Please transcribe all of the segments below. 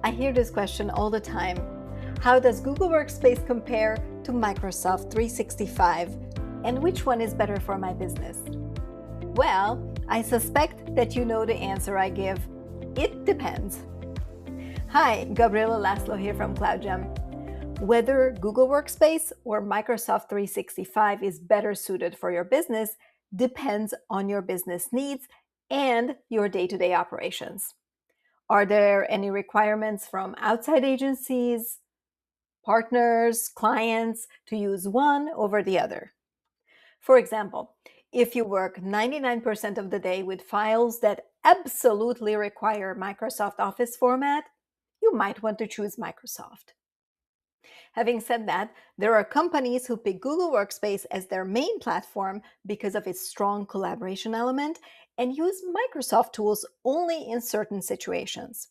I hear this question all the time. How does Google Workspace compare to Microsoft 365? And which one is better for my business? Well, I suspect that you know the answer I give. It depends. Hi, Gabriela Laszlo here from KloudGem. Whether Google Workspace or Microsoft 365 is better suited for your business depends on your business needs and your day-to-day operations. Are there any requirements from outside agencies, partners, clients to use one over the other? For example, if you work 99% of the day with files that absolutely require Microsoft Office format, you might want to choose Microsoft. Having said that, there are companies who pick Google Workspace as their main platform because of its strong collaboration element and use Microsoft tools only in certain situations.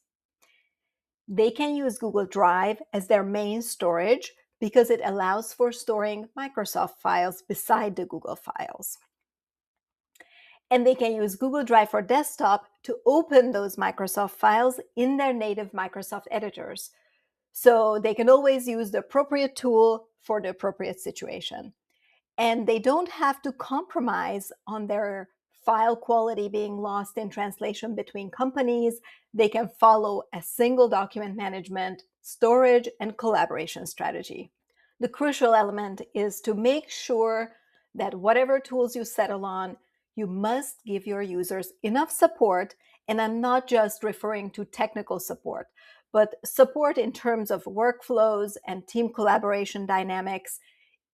They can use Google Drive as their main storage because it allows for storing Microsoft files beside the Google files. And they can use Google Drive for Desktop to open those Microsoft files in their native Microsoft editors. So they can always use the appropriate tool for the appropriate situation. And they don't have to compromise on their file quality being lost in translation between companies. They can follow a single document management, storage, and collaboration strategy. The crucial element is to make sure that whatever tools you settle on, you must give your users enough support. And I'm not just referring to technical support, but support in terms of workflows and team collaboration dynamics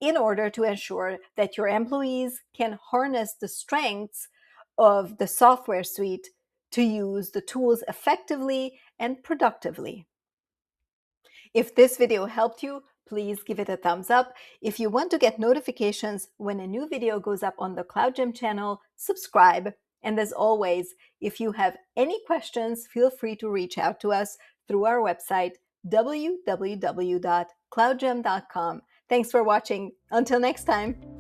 in order to ensure that your employees can harness the strengths of the software suite to use the tools effectively and productively. If this video helped you, please give it a thumbs up. If you want to get notifications when a new video goes up on the KloudGem channel, subscribe. And as always, if you have any questions, feel free to reach out to us through our website, www.cloudgem.com. Thanks for watching. Until next time.